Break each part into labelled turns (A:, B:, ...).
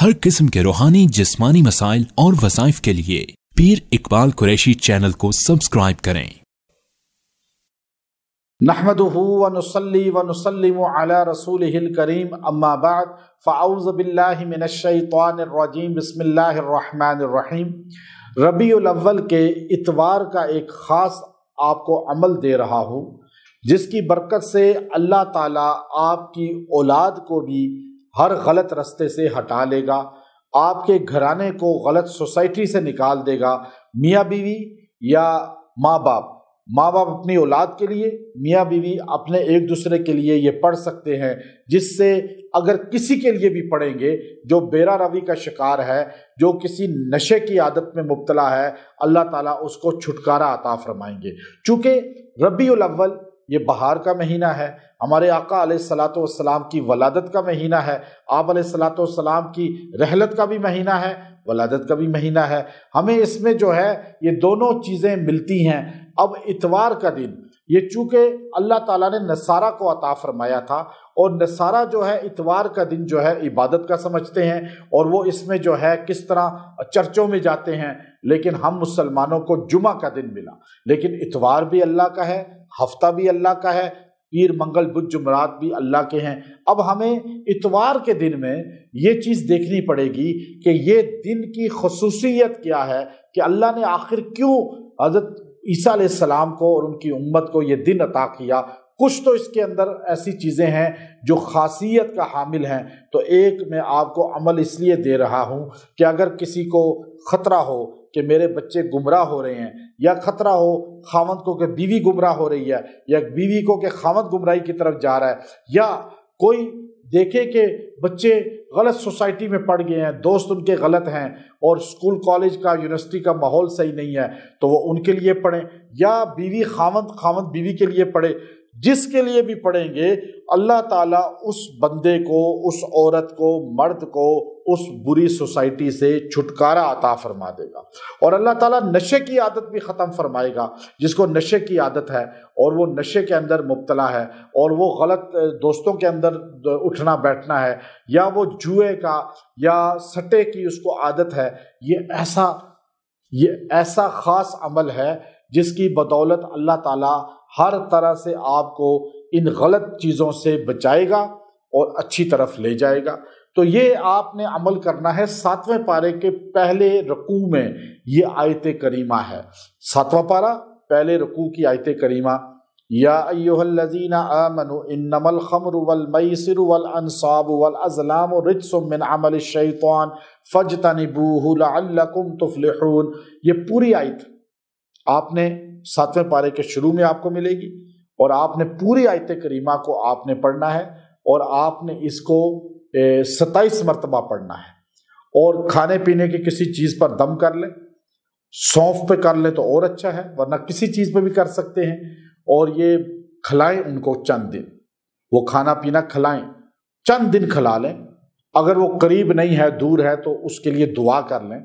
A: हर किस्म के रूहानी जिस्मानी मसाइल और वज़ाइफ के लिए पीर इकबाल कुरैशी चैनल को सब्सक्राइब करें।
B: नहमदुहु व नुसल्ली व नुसल्लिमु अला रसूलिहिल करीम, अम्मा बाद, फ़अऊज़ु बिल्लाहि मिनश शैतानिर रजीम, बिस्मिल्लाहिर रहमानिर रहीम। रबीउल अव्वल के इतवार का एक ख़ास आपको अमल दे रहा हूँ, जिसकी बरकत से अल्लाह ताला आपकी औलाद को भी हर गलत रास्ते से हटा लेगा, आपके घराने को गलत सोसाइटी से निकाल देगा। मियाँ बीवी या माँ बाप अपनी औलाद के लिए, मियाँ बीवी अपने एक दूसरे के लिए ये पढ़ सकते हैं, जिससे अगर किसी के लिए भी पढ़ेंगे जो बेरा रवी का शिकार है, जो किसी नशे की आदत में मुब्तला है, अल्लाह ताला उसको छुटकारा अता फरमाएंगे। चूँकि रबीउल अव्वल ये बहार का महीना है, हमारे आका अलैहिस्सलातु वस्सलाम की वलादत का महीना है, आप अलैहिस्सलातु वस्सलाम की रहलत का भी महीना है, वलादत का भी महीना है। हमें इसमें जो है ये दोनों चीज़ें मिलती हैं। अब इतवार का दिन, ये चूँकि अल्लाह ताला ने नसारा को अता फरमाया था, और नसारा जो है इतवार का दिन जो है इबादत का समझते हैं, और वो इसमें जो है किस तरह चर्चों में जाते हैं, लेकिन हम मुसलमानों को जुमा का दिन मिला। लेकिन इतवार भी अल्लाह का है, हफ्ता भी अल्लाह का है, पीर मंगल बुध जुमरात भी अल्लाह के हैं। अब हमें इतवार के दिन में ये चीज़ देखनी पड़ेगी कि ये दिन की खसूसियत क्या है, कि अल्लाह ने आखिर क्यों हज़रत ईसा अलैहिस्सलाम को और उनकी उम्मत को ये दिन अता किया। कुछ तो इसके अंदर ऐसी चीज़ें हैं जो खासियत का हामिल हैं। तो एक मैं आपको अमल इसलिए दे रहा हूँ कि अगर किसी को ख़तरा हो कि मेरे बच्चे गुमराह हो रहे हैं, या ख़तरा हो खामद को कि बीवी गुमराह हो रही है, या बीवी को कि खामद गुमराही की तरफ जा रहा है, या कोई देखे कि बच्चे गलत सोसाइटी में पड़ गए हैं, दोस्त उनके गलत हैं, और स्कूल कॉलेज का यूनिवर्सिटी का माहौल सही नहीं है, तो वो उनके लिए पढ़ें, या बीवी खामद बीवी के लिए पढ़े। जिसके लिए भी पढ़ेंगे, अल्लाह ताला उस बंदे को, उस औरत को, मर्द को उस बुरी सोसाइटी से छुटकारा अता फरमा देगा। और अल्लाह ताला नशे की आदत भी ख़त्म फरमाएगा। जिसको नशे की आदत है और वो नशे के अंदर मुब्तला है, और वो गलत दोस्तों के अंदर उठना बैठना है, या वो जुए का या सट्टे की उसको आदत है, ये ऐसा ख़ास अमल है जिसकी बदौलत अल्लाह ताला हर तरह से आपको इन गलत चीज़ों से बचाएगा और अच्छी तरफ ले जाएगा। तो ये आपने अमल करना है। 7वें पारे के पहले रकू में ये आयत करीमा है। 7वां पारा पहले रकू की आयत करीमा, या अय्युहल्लज़ीना आमनु इन्नमल खम्रु वल मैसिरु वल अंसाबु वल अज़लामु रिज्सुम मिन अमलिश शैतान फज्तनिबूहु लअल्लकुम तुफ्लिहून। ये पूरी आयत आपने 7वें पारे के शुरू में आपको मिलेगी, और आपने पूरी आयत करीमा को आपने पढ़ना है, और आपने इसको 27 मरतबा पढ़ना है। और खाने पीने की किसी चीज़ पर दम कर लें, सौंफ पे कर लें तो और अच्छा है, वरना किसी चीज़ पे भी कर सकते हैं। और ये खिलाएं उनको चंद दिन, वो खाना पीना खिलाएं, चंद दिन खिला लें। अगर वो करीब नहीं है, दूर है, तो उसके लिए दुआ कर लें।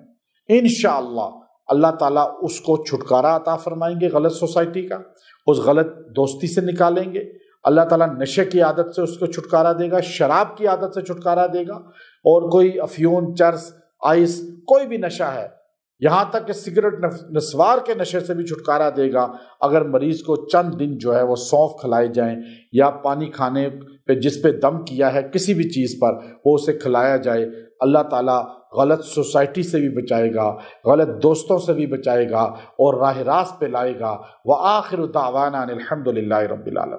B: इंशाअल्लाह अल्लाह ताला उसको छुटकारा अता फरमाएंगे गलत सोसाइटी का, उस गलत दोस्ती से निकालेंगे। अल्लाह ताला नशे की आदत से उसको छुटकारा देगा, शराब की आदत से छुटकारा देगा, और कोई अफ्यून, चर्स, आइस, कोई भी नशा है, यहाँ तक कि सिगरेट नस्वार के नशे से भी छुटकारा देगा। अगर मरीज़ को चंद दिन जो है वो सौंफ खिलाए जाएं, या पानी खाने पे जिस पे दम किया है किसी भी चीज़ पर वो उसे खिलाया जाए, अल्लाह ताला गलत सोसाइटी से भी बचाएगा, गलत दोस्तों से भी बचाएगा, और राह रास्त पे लाएगा। व आखिरु दावाना अनिल हम्दुलिल्लाहि रब्बिल आलमीन।